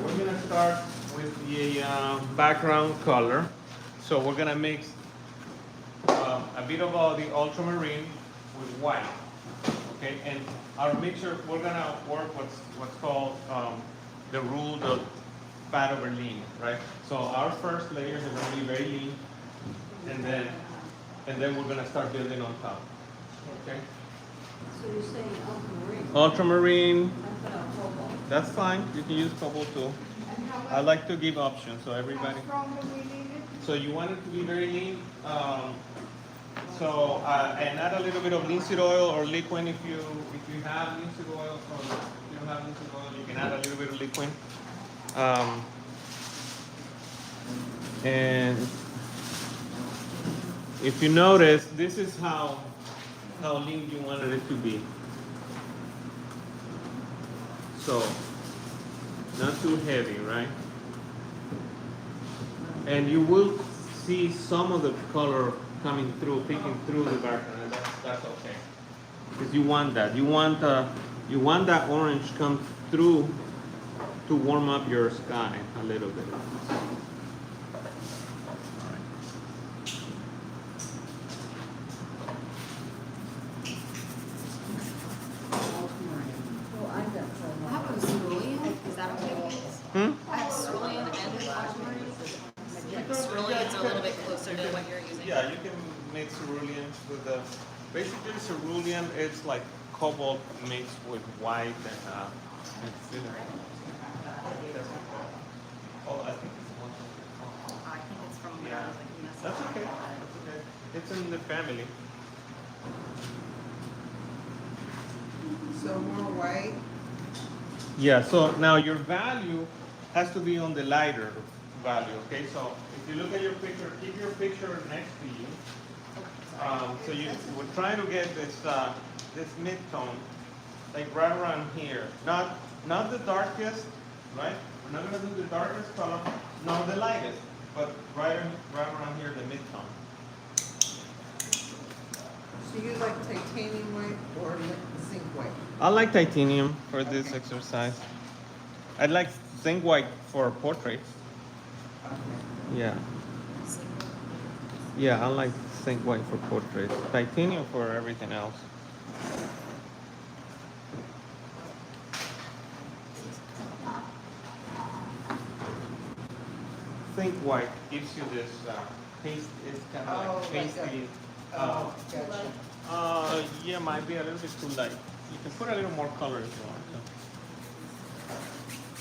we're gonna start with the background color. So we're gonna mix a bit of the ultramarine with white. Okay, and our mixture, we're gonna work what's called the rule of fat over lean, right? So our first layers are gonna be very lean, and then we're gonna start building on top. Okay. So you're saying ultramarine? Ultramarine, I thought cobalt. that's fine. You can use cobalt too. I like to give options so everybody. How strong do we need it? So you want it to be very lean. And add a little bit of linseed oil or liquid if you have linseed oil. Or if you don't have linseed oil, you can add a little bit of liquid. And if you notice, this is how lean you wanted it to be. So not too heavy, right? And you will see some of the color coming through, peeking through the background, and that's okay. Because you want that. You want that orange come through to warm up your sky a little bit. Well, I got cobalt. How about cerulean? Is that okay? Hmm? I have cerulean and ultramarine. Cerulean's a little bit closer to what you're using. Yeah, you can make cerulean with the. Basically, cerulean is like cobalt mixed with white and thinner. Oh, I think it's one. I think it's from when I Yeah, was like messing that's around. okay. That's okay. It's in the family. So more white. Yeah. So now your value has to be on the lighter value. Okay. So if you look at your picture, keep your picture next to you. So we're trying to get this mid-tone, like right around here. Not the darkest, right? We're not gonna do the darkest color, nor the lightest, but right around here, the mid-tone. So you like titanium white or zinc white? I like titanium for this exercise. I'd like zinc white for portraits. Yeah. Yeah, I like zinc white for portraits. Titanium for everything else. Zinc white gives you this paste. It's kind of Oh, like like pasty. Oh, gotcha. Yeah, might be a little bit too light. You can put a little more color if you want.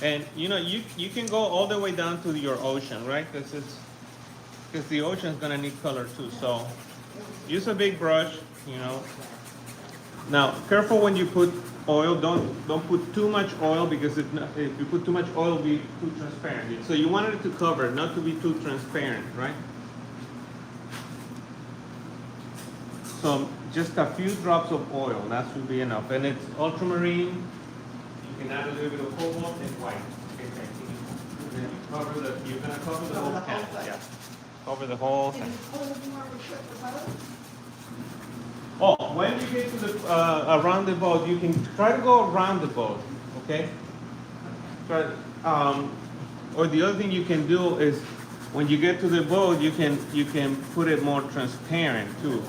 And you can go all the way down to your ocean, right? Because the ocean is gonna need color too. So use a big brush, Now, careful when you put oil. Don't put too much oil because if you put too much oil, it'll be too transparent. So you wanted it to cover, not to be too transparent, right? So just a few drops of oil, that should be enough. And it's ultramarine. You can add a little bit of cobalt and white. Okay, thank you. And then you're gonna cover the whole can. Yeah. Cover the whole thing. Oh, when you get to the around the boat, you can try to go around the boat, okay? Try, or the other thing you can do is when you get to the boat, you can put it more transparent too.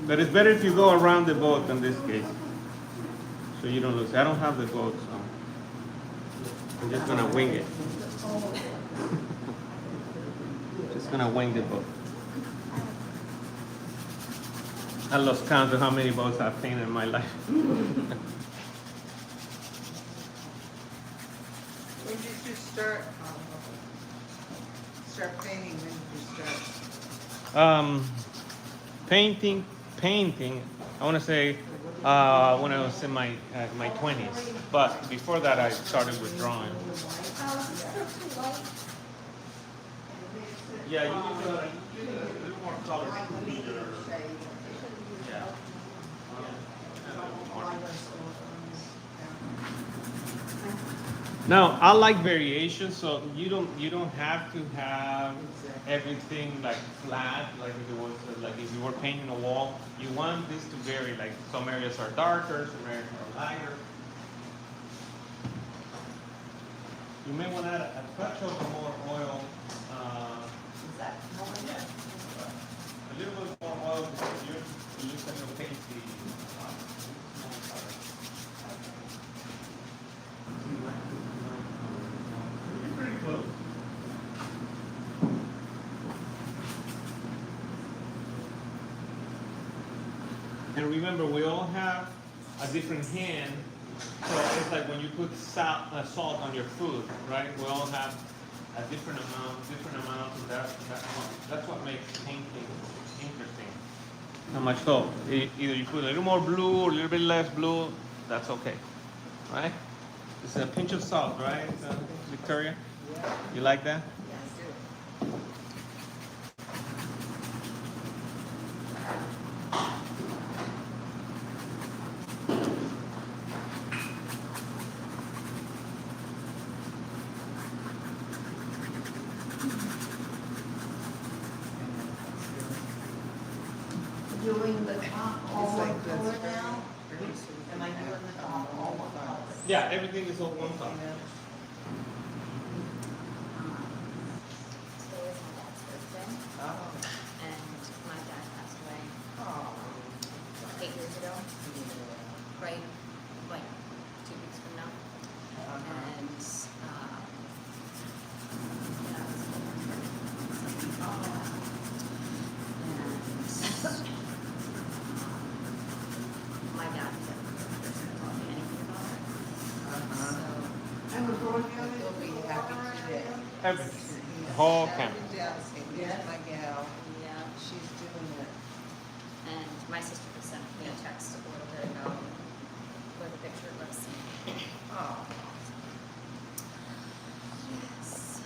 But it's better if you go around the boat in this case, so you don't lose. I don't have the boat, so I'm just gonna wing it. Just gonna wing the boat. I lost count of how many boats I've painted in my life. When did you start painting? When did you start? Painting. I want to say when I was in my 20s, but before that I started with drawing. Yeah, you need a little more color. Yeah. Now I like variation, so you don't have to have everything like flat, like if it was like if you were painting a wall. You want this to vary. Like some areas are darker, some areas are lighter. You may want to add a touch of more oil. Is that more? Yeah. A little bit more oil because you're using your pasty. You're pretty close. And remember, we all have a different hand. So it's like when you put salt on your food, right? We all have a different amount, and that's what makes painting interesting. How much salt? Either you put a little more blue or a little bit less blue, that's okay, right? It's a pinch of salt, right, Victoria? Yeah. You like that? Yes. Doing the top all It's one like this. color now? Am I doing the top all one color? Yeah, everything is on one side. Today is my dad's birthday, Oh. and my dad passed away Oh. 8 years ago, right, like 2 weeks from now. And, yeah, it's and my dad doesn't taught me anything about it. So, I was going You'll be happy today. Everything. The whole camera. Yeah, say, here's my gal, yeah. she's doing it. And my sister just sent me a text a little bit ago where the picture was. Oh. Yes.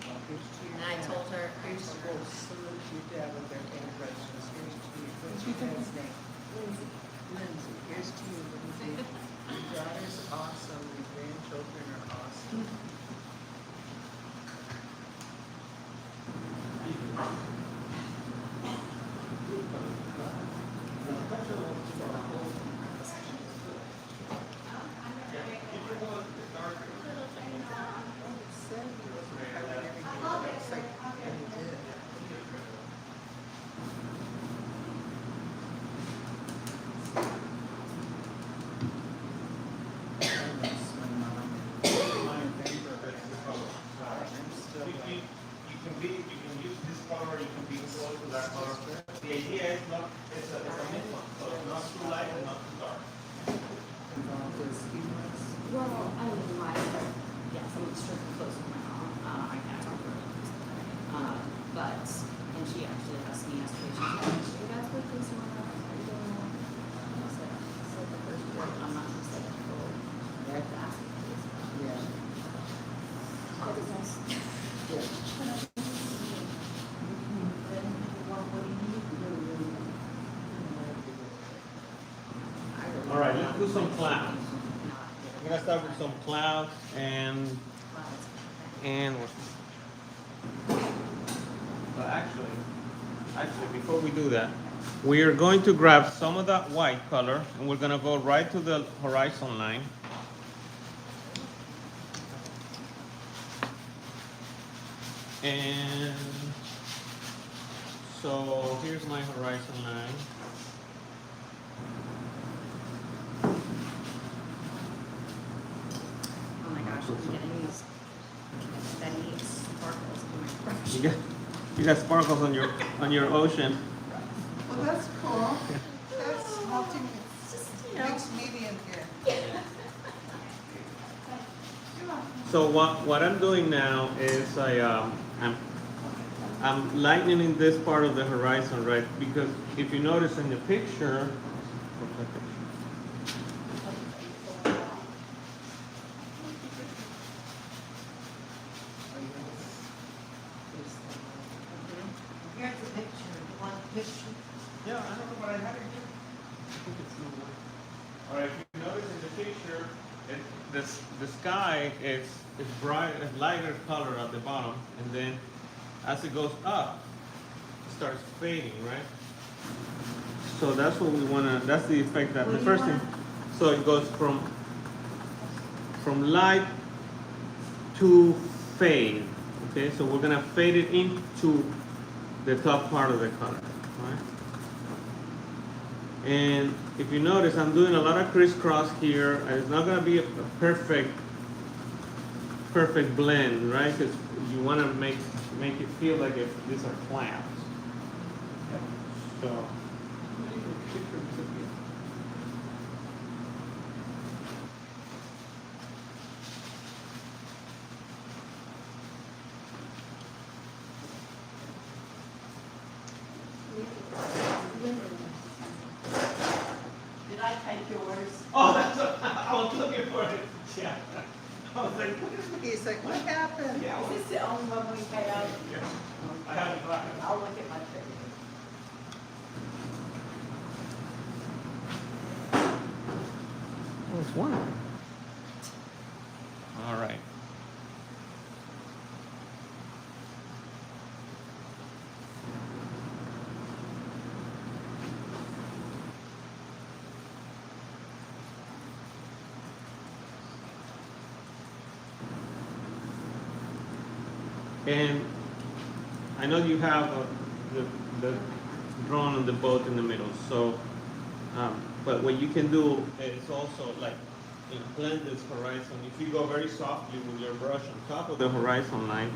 Well, here's to your And I dad. told her, Here's to go salute your dad with their paintbrushes. Here's to you. What's your dad's name? Lindsay. Lindsay. Here's to you, Lindsay. Your daughter's awesome. Your grandchildren are awesome. Said he wasn't having everything, but it's like, yeah, he did. I miss my mom. My favorite. I'm still You can use this color, you can be close to that color. The idea is not, it's a mid-one, so it's not too light and not too dark. involved as he was. well, I don't know why, yes, I'm extremely close with my mom. I can't talk to her. But, and she actually asked me yesterday, she's like, "Your dad's birthday tomorrow, how are you doing?" I said the first year, I'm not just like, oh, Yeah. that's Yeah. That was nice. Yeah. All right, let's do some clouds. We're gonna start with some clouds and but actually, before we do that, we are going to grab some of that white color and we're gonna go right to the horizon line. And so here's my horizon line. Oh my gosh, I'm getting these Benny sparkles in my brush. You got sparkles on your ocean. Well, that's cool. That's multi, Just, you know. mixed medium here. So what I'm doing now is I'm lightening this part of the horizon, right? Because if you notice in the picture, Here's the picture, you want the picture? yeah, I don't know, but I have it here. I think it's in the way. All right, if you notice in the picture, the sky is bright, lighter color at the bottom, and then as it goes up, it starts fading, right? So that's what we wanna. That's the effect that What the do you first thing. want? So it goes from light to fade. Okay, so we're gonna fade it into the top part of the color. Right? And if you notice, I'm doing a lot of crisscross here, and it's not gonna be a perfect blend, right? Because you want to make it feel like if these are clouds. So. Did I take yours? Oh, that's I was looking for it. Yeah. I was like, He's like, what happened? yeah, Is this the only one we have? yeah. I haven't got it. I'll look at my figure. Oh, it's one. All right. And I know you have the drawn on the boat in the middle, so but what you can do is also like blend this horizon. If you go very softly with your brush on top of the horizon line,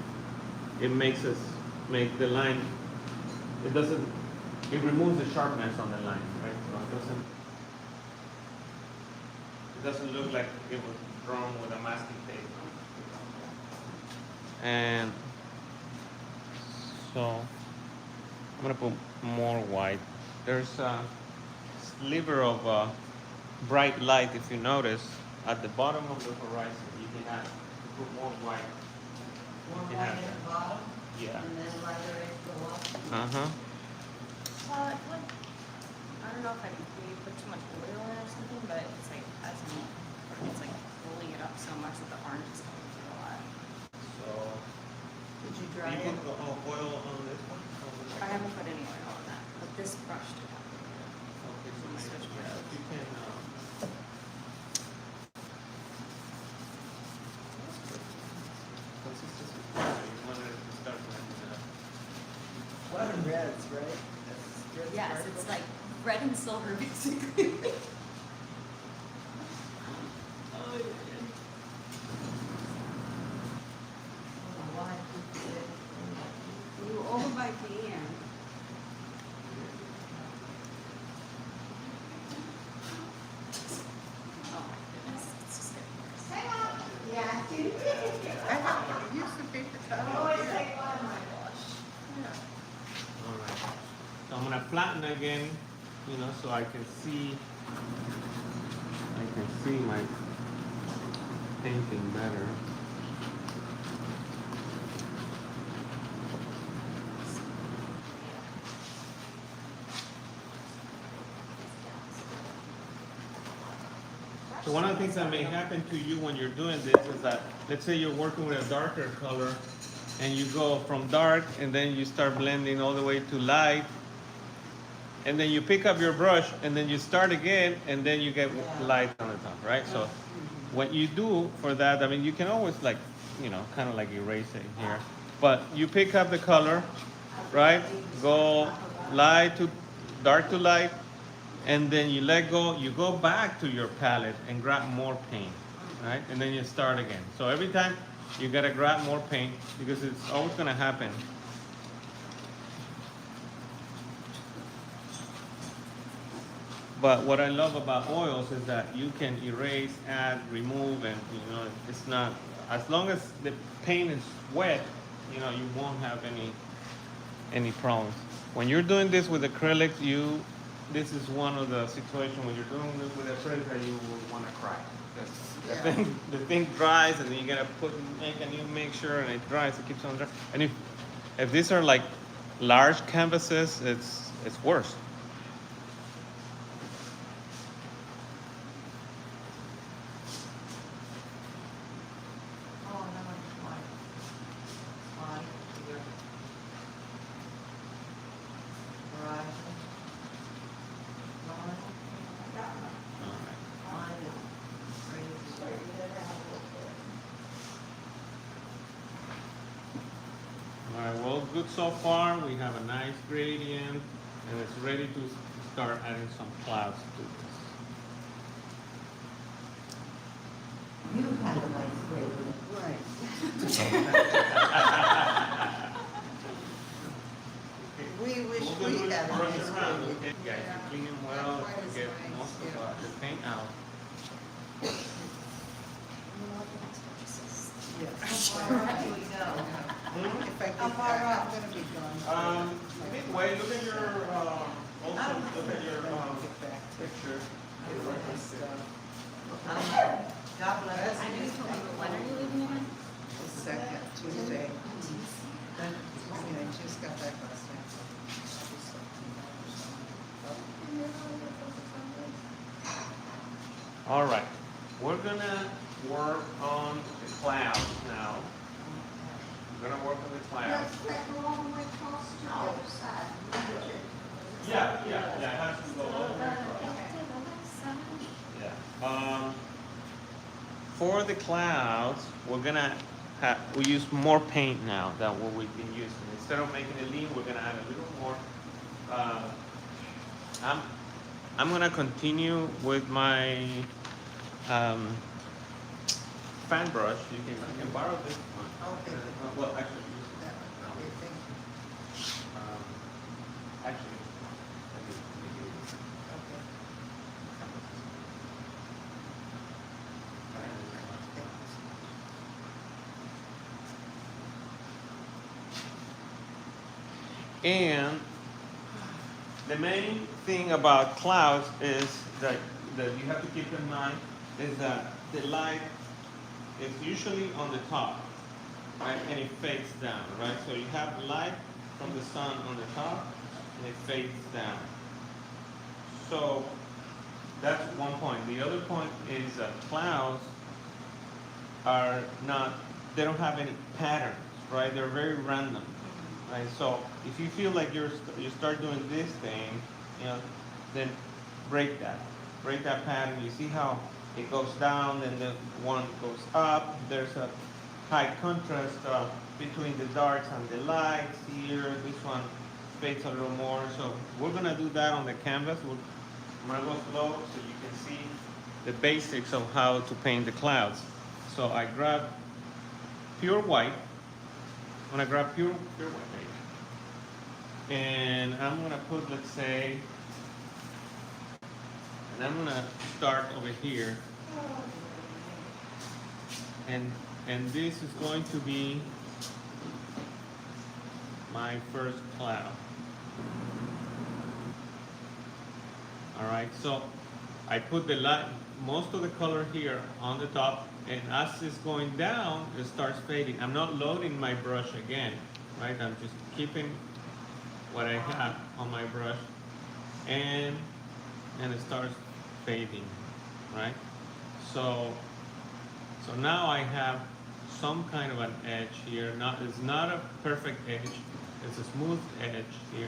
it makes the line. It removes the sharpness on the line, right? So it doesn't look like it was drawn with a masking tape. And so I'm gonna put more white. There's a sliver of bright light, if you notice, at the bottom of the horizon. You can add, put more white. More You white have at that. the bottom, Yeah. and then lighter at the top. Uh-huh. Well, it would, I don't know if I can maybe put too much oil in it or something, but it's like, as in, it's like rolling it up so much that the orange is coming through a lot. So Did you dry you it? put oil on this one? I haven't put any oil on that, but this brush did have oil. Okay, so Let me switch yeah, brushes. you can consistency. You want it to start blending it up. What are reds, right? That's red Yes, sparkle. it's like red and silver basically. Why? You over by hand. Oh my goodness, it's just getting worse. Yeah. I have to use the paper towel Always here. take one of my blush. Yeah. All right. So I'm gonna flatten again, so I can see my painting better. So one of the things that may happen to you when you're doing this is that, let's say you're working with a darker color, and you go from dark, and then you start blending all the way to light, and then you pick up your brush, and then you start again, and then you get light on the top, right? So what you do for that, I mean, you can always kind of like erase it here, but you pick up the color, right? Go dark to light, and then you let go, you go back to your palette and grab more paint, right? And then you start again. So every time you gotta grab more paint because it's always gonna happen. But what I love about oils is that you can erase, add, remove, and it's not, as long as the paint is wet, you won't have any problems. When you're doing this with acrylics, this is one of the situations when you're doing this with acrylics that you will want to cry. Because the thing dries, and then you gotta make a new mixture, and it dries, it keeps on drying. And if these are like large canvases, it's worse. Oh, no, it's white. White, here. Horizon. Line. All right. Line is green. good so far. We have a nice gradient, and it's ready to start adding some clouds to this. You had a nice gradient. Right. We wish We'll we do it had a brush nice around, gradient. okay, guys, you clean them well, Not quite as get nice, most of yeah. the paint out. Yes. How far out do we go? If I get How far back, out? I'm gonna be gone. Midway, look at your, also, look at your, Get back to picture. this stuff. God bless. I know you told me, but when are you leaving again? The second Tuesday. I mean, I just got back last night. All right, we're gonna work on the clouds now. We're gonna work on the clouds. Yeah, it has to go all the way across. Yeah. For the clouds, we're gonna we use more paint now than what we've been using. Instead of making it lean, we're gonna add a little more. I'm gonna continue with my fan brush. I can borrow this one. Okay. Well, actually, use That one, okay, thank you. actually, let me do this. Okay. And the main thing about clouds is that you have to keep in mind is that the light is usually on the top, right? And it fades down, right? So you have light from the sun on the top and it fades down. So that's one point. The other point is that clouds are not, they don't have any patterns, right? They're very random. Right, so if you feel like you start doing this thing, then break that pattern. You see how it goes down, then the one goes up. There's a high contrast between the darks and the lights here. This one fades a little more. So we're gonna do that on the canvas. I'm gonna go slow so you can see the basics of how to paint the clouds. So I grab pure white. I'm gonna grab pure white. And I'm gonna put, let's say, and I'm gonna start over here. And this is going to be my first cloud. All right, so I put the light, most of the color here on the top, and as it's going down, it starts fading. I'm not loading my brush again, right? I'm just keeping what I have on my brush, and it starts fading, right? So now I have some kind of an edge here. It's not a perfect edge, it's a smooth edge here.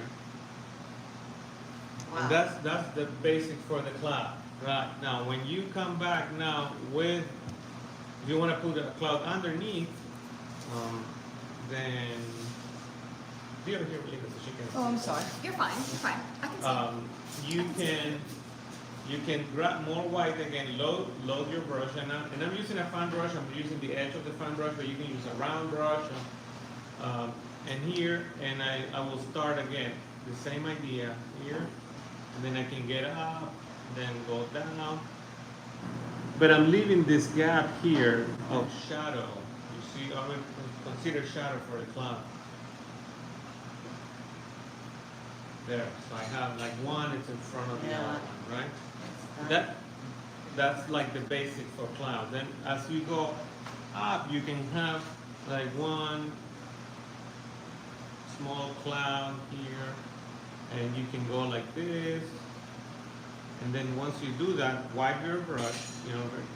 Wow. And that's the basic for the cloud. Right, now when you come back now with, if you want to put a cloud underneath, then here, Melissa, so she can. Oh, I'm sorry. You're fine, I can see. You can grab more white again, load your brush, and I'm using a fan brush. I'm using the edge of the fan brush, but you can use a round brush. And here, and I will start again the same idea here, and then I can get up, then go down. But I'm leaving this gap here of shadow. You see, I would consider shadow for the cloud. There, so I have like one, it's in front of the other one, right? That's like the basic for cloud. Then as you go up, you can have like one small cloud here, and you can go like this. And then once you do that, wipe your brush,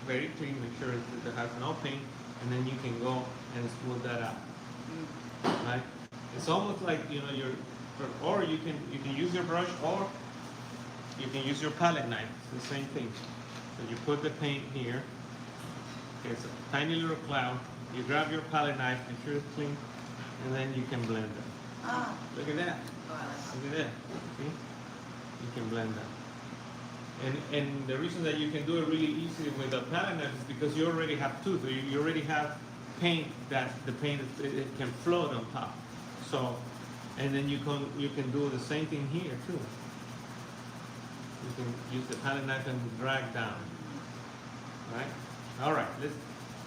very clean, make sure it has no paint, and then you can go and smooth that out, right? It's almost like, or you can use your brush, or you can use your palette knife. It's the same thing. So you put the paint here. Okay, it's a tiny little cloud. You grab your palette knife, make sure it's clean, and then you can blend it. Ah. Look at that. Oh, Look at that. See? You can blend that. And the reason that you can do it really easily with a palette knife is because you already have tooth, or you already have paint that the paint it can float on top. So, and then you can do the same thing here too. You can use the palette knife and drag down. Right? All right.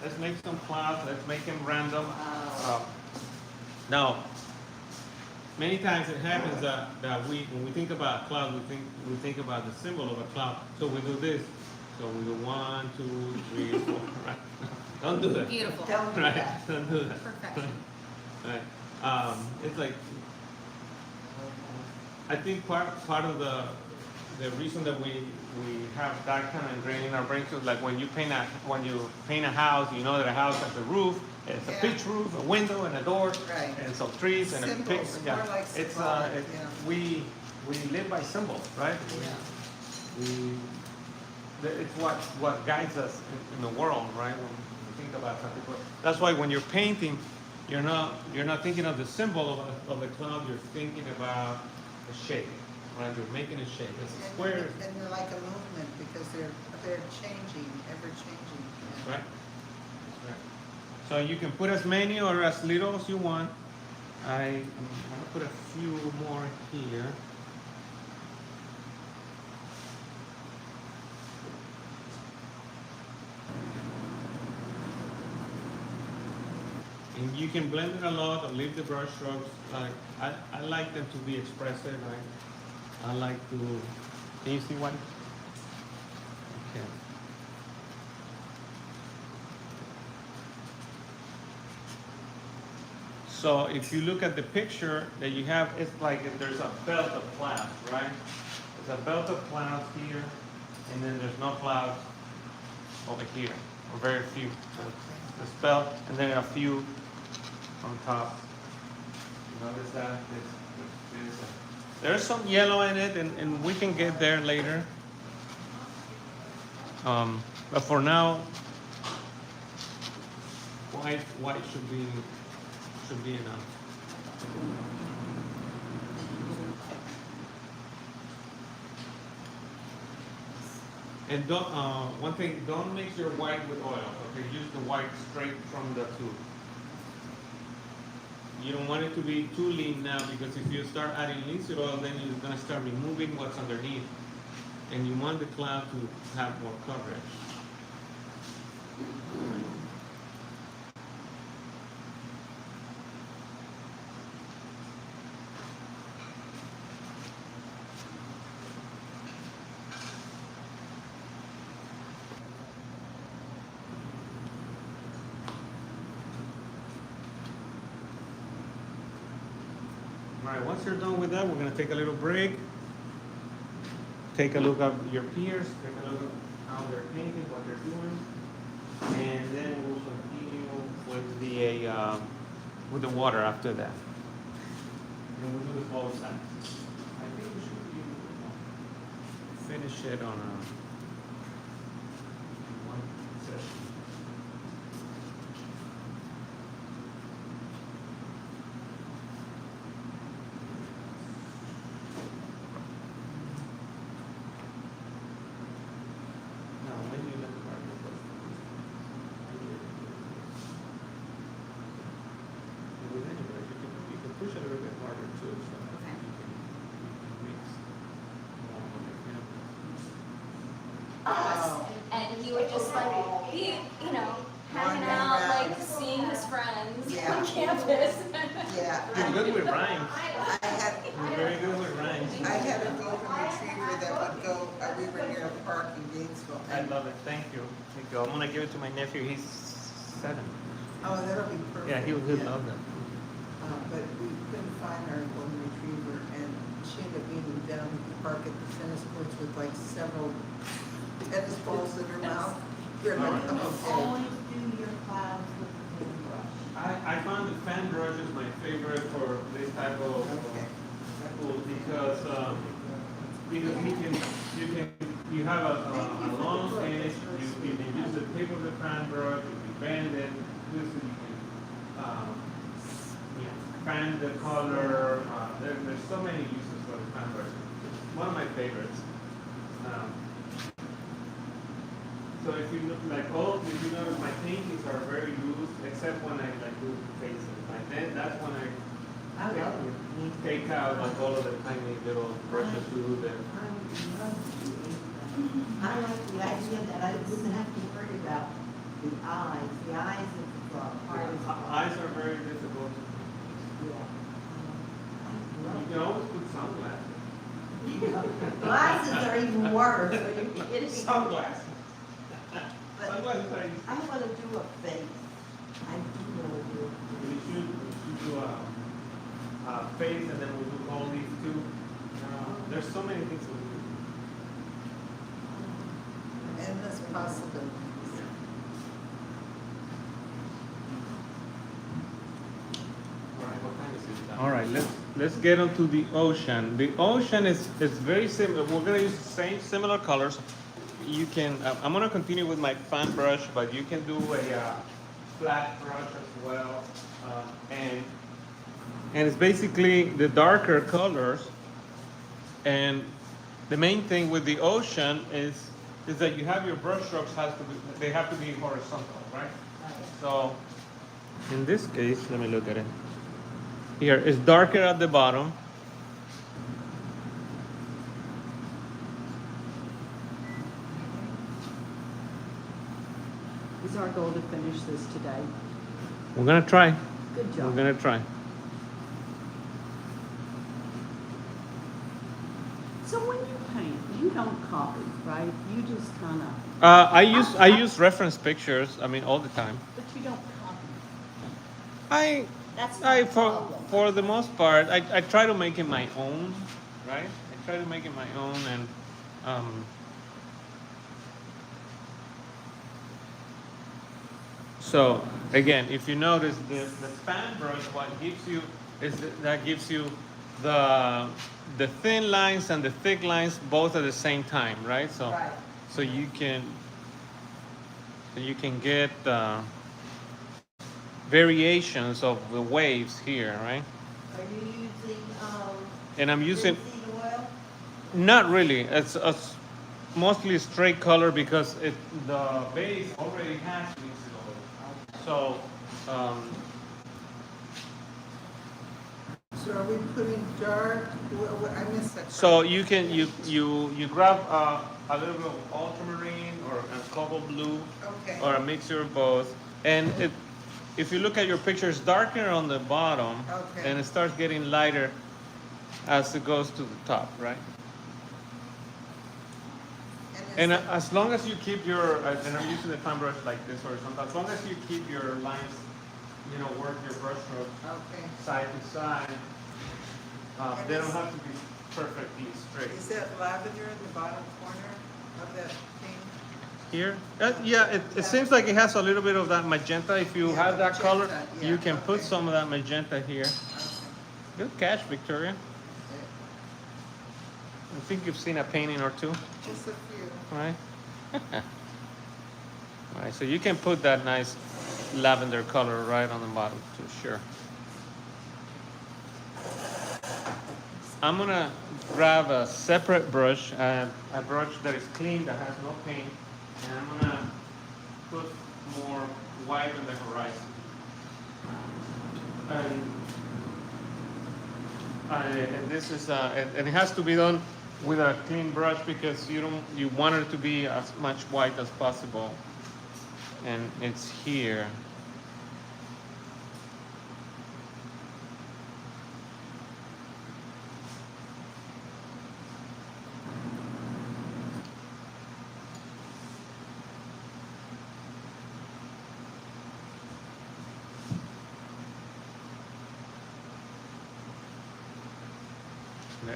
Let's make some clouds. Let's make them random. Now, many times it happens that when we think about a cloud, we think about the symbol of a cloud. So we do this. So we do 1, 2, 3, 4. Right? Don't do that. Beautiful. Don't do Right? that. Don't do that. Perfection. Right. It's like I think part of the reason that we have that kind of ingrained in our brains is like when you paint a house, you know that a house has a roof. It's a Yeah. pitch roof, a window, and a door, Right. and some trees and Symbols, a pig. more like It's symbolic, it, yeah. we live by symbols, right? It's what guides us in the world, right? When we think about something. That's why when you're painting, you're not thinking of the symbol of the cloud. You're thinking about the shape, right? You're making a shape. It's a square, And they're like a movement because they're changing, ever changing. right? That's right. So you can put as many or as little as you want. I'm gonna put a few more here. And you can blend it a lot or leave the brush strokes. I like them to be expressive, right? I like to, can you see one? Okay. So if you look at the picture that you have, it's like there's a belt of clouds, right? There's a belt of clouds here, and then there's no clouds over here, or very few. This belt, and then a few on top. Notice that? There's some yellow in it, and we can get there later. But for now, white should be enough. And don't one thing, don't mix your white with oil. Okay, use the white straight from the tube. You don't want it to be too lean now, because if you start adding linseed oil, then you're gonna start removing what's underneath, and you want the cloud to have more coverage. All right, once you're done with that, we're gonna take a little break. Take a look at your peers, take a look at how they're painting, what they're doing, and then we'll continue with the water after that. And we'll do the both sides. I think we should be able to finish it on one session. No, when you let the marker go. And with any brush, you can push it a little bit harder too, so Okay. you can mix more of the canvas. Wow. And he would just like be, you know, hanging Wandering out, around. like seeing his friends Yeah. on campus. Yeah. You're good with rhymes. I You're very good with rhymes. had a golden retriever that would go, we were near a park in Gainesville. I love it. Thank you. Thank you. I'm gonna give it to my nephew. He's 7. Oh, that'll be perfect. Yeah, he'll love that. But we couldn't find our golden retriever, and she ended up being down at the park at the tennis courts with like several tennis balls in her mouth. They're like, oh, Always do your clouds with the paintbrush. I found the fan brush is my favorite for this type of okay. tools because you have a long finish. You can use the tip of the fan brush. You can bend it. This you can yeah. fan the color. There's so many uses for the fan brush. It's one of my favorites. Um, so if you look like if you notice my paintings are very loose, except when I like do faces. Like then that's when I take out like all of the tiny little brushes to do them. I like the idea that I wouldn't have to worry about the eyes. The eyes is the part of the Eyes are very difficult. You can always put sunglasses. Glasses are even worse. Are you kidding me? Sunglasses. But Sunglasses are easy. I want to do a face. I do want to do a We should do a face and then we'll do all these too. There's so many things we do. Endless possibilities. All right, let's get onto the ocean. The ocean is very similar. We're gonna use the same similar colors. You can. I'm gonna continue with my fan brush, but you can do a flat brush as well. And it's basically the darker colors. And the main thing with the ocean is that you have your brush strokes they have to be horizontal, right? So in this case, let me look at it. Here it's darker at the bottom. Is our goal to finish this today? We're gonna try. Good We're job. gonna try. So when you paint, you don't copy, right? You just kind of, I use reference pictures. I mean all the time. but you don't copy. That's I not a problem. for the most part, I try to make it my own, right? I try to make it my own, and so again, if you notice the fan brush, what gives you is that gives you the thin lines and the thick lines both at the same time, right? So Right. so you can get variations of the waves here, right? Are you using, And I'm using linseed oil? not really. It's mostly straight color because the base already has linseed oil. So So are we putting dark, I missed that. so you can you grab a little bit of ultramarine or a cobalt blue Okay. or a mixture of both, and if you look at your picture, it's darker on the bottom, Okay. and it starts getting lighter as it goes to the top, right? And is as long as you keep your, and I'm using the fan brush like this horizontal, as long as you keep your lines, work your brush stroke okay. side to side, they don't have to be perfectly straight. Is that lavender in the bottom corner of that thing? Here? Yeah, it seems like it has a little bit of that magenta. If you Yeah, have that magenta, color, yeah, you can put okay. some of that magenta here. Okay. Good catch, Victoria. I think you've seen a painting or two, Just a few. right? All right, so you can put that nice lavender color right on the bottom too, sure. I'm gonna grab a separate brush, a brush that is clean, that has no paint, and I'm gonna put more white on the horizon. And this is, and it has to be done with a clean brush because you want it to be as much white as possible. And it's here.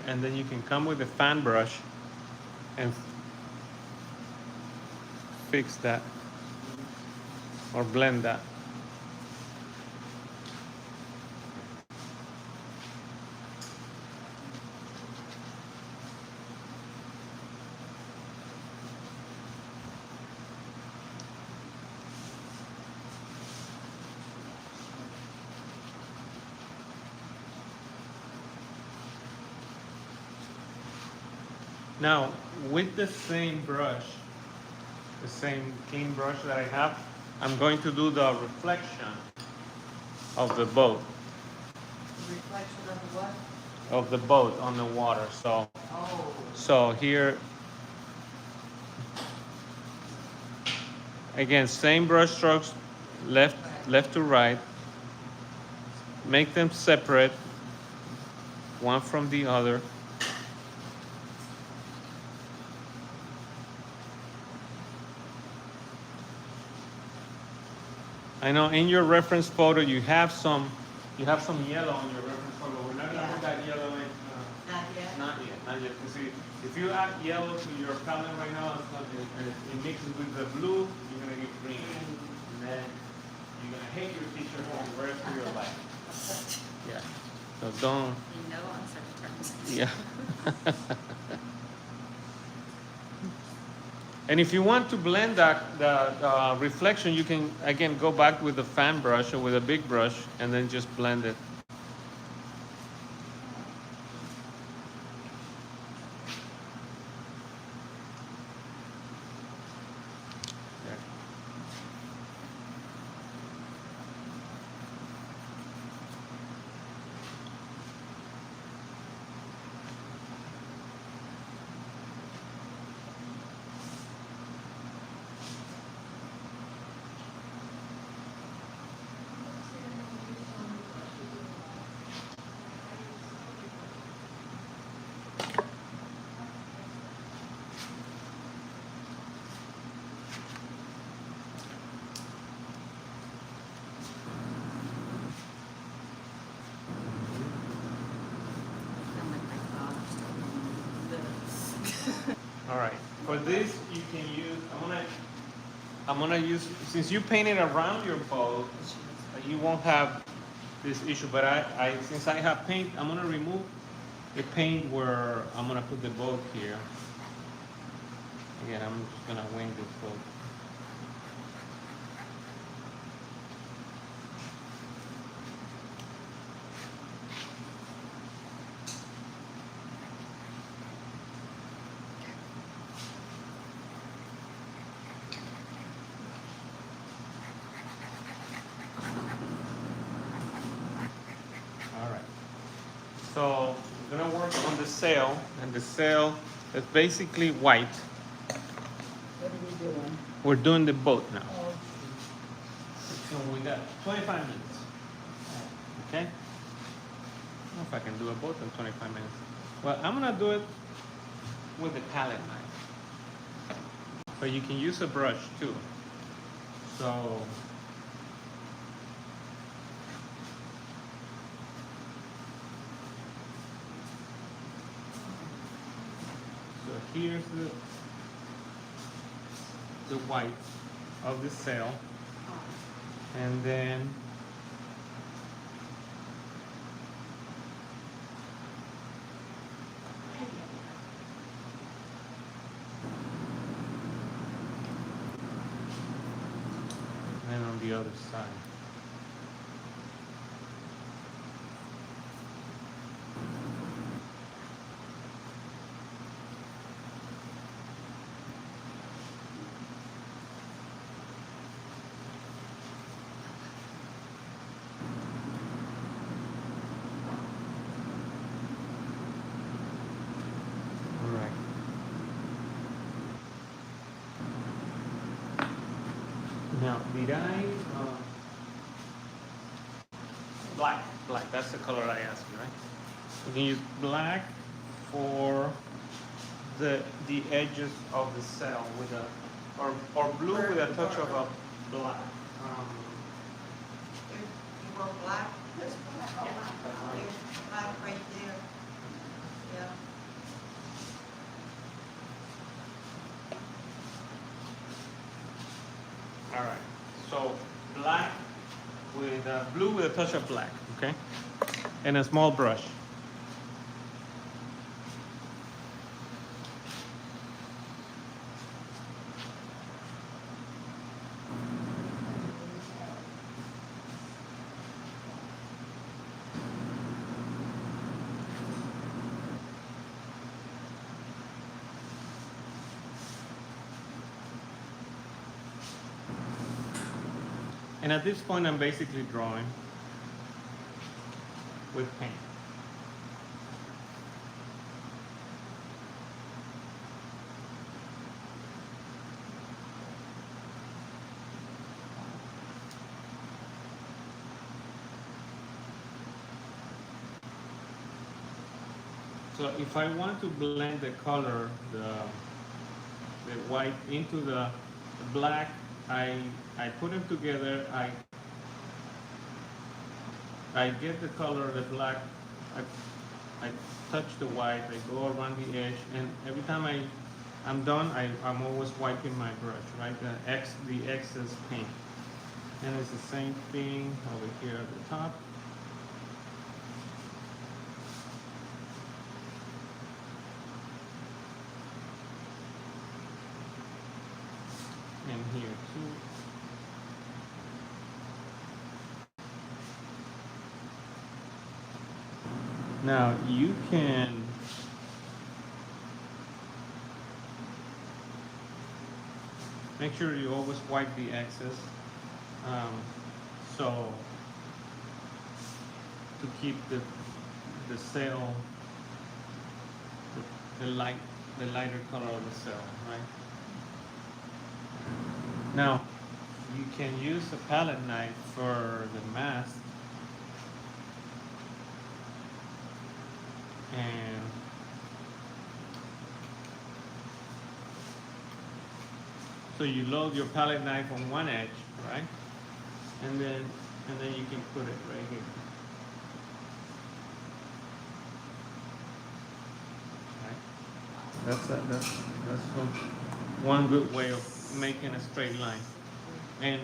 And then you can come with a fan brush and fix that or blend that. Now, with the same brush, the same clean brush that I have, I'm going to do the reflection of the boat, The reflection of the what? of the boat on the water. Oh. So here, again, same brush strokes, left to right. Make them separate, one from the other. I know in your reference photo you have some yellow on your reference photo. We're not gonna put that yellow in. Not yet? Not yet, not yet. You see, if you add yellow to your palette right now, it's not, and it mixes with the blue, you're gonna get green, and then you're gonna hate your teacher for the rest of your life. Yeah. So don't. No uncertain terms. Yeah. And if you want to blend the reflection, you can again go back with the fan brush or with a big brush and then just blend it. There. All right. For this, you can use. I'm gonna use, since you painted around your boat, you won't have this issue. But since I have paint, I'm gonna remove the paint where I'm gonna put the boat here. Again, I'm just gonna wing this boat. So we're gonna work on the sail, and the sail is basically white. What are we doing? We're doing the boat now. Oh, So we got 25 minutes. Okay? I don't know if I can do a boat in 25 minutes. Well, I'm gonna do it with the palette knife. But you can use a brush too. So here's the white of the sail, and then on the other side. Now, did I, black, that's the color I asked you, right? We can use black for the edges of the sail with a, or blue with a touch of a black. You want black? There's black. There's black right there. Yeah. All right, so black with blue with a touch of black, okay? And a small brush. And at this point, I'm basically drawing with paint. So if I want to blend the color, the white into the black, I put them together. I get the color, the black. I touch the white. I go around the edge, and every time I'm done, I'm always wiping my brush, right? The excess paint. And it's the same thing over here at the top. And here too. Now you can make sure you always wipe the excess, so to keep the sail, the lighter color of the sail, right? Now you can use a palette knife for the mast. And so you load your palette knife on one edge, right? And then you can put it right here. Right? That's one good way of making a straight line. And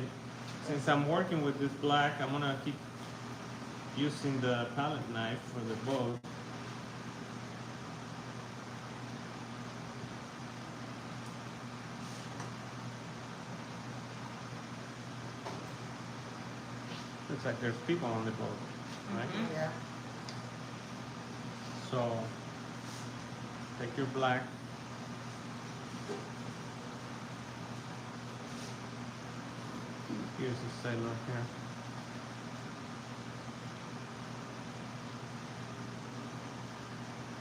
since I'm working with this black, I'm gonna keep using the palette knife for the boat. Looks like there's people on the boat, right? Yeah. So take your black. Here's the sailor here.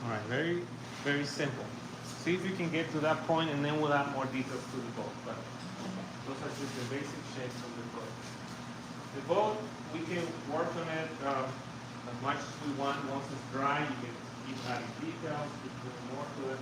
All right, very, very simple. See if you can get to that point, and then we'll add more details to the boat. But those are just the basic shapes of the boat. The boat, we can work on it as much as we want. Once it's dry, you can keep adding details, keep doing more to it.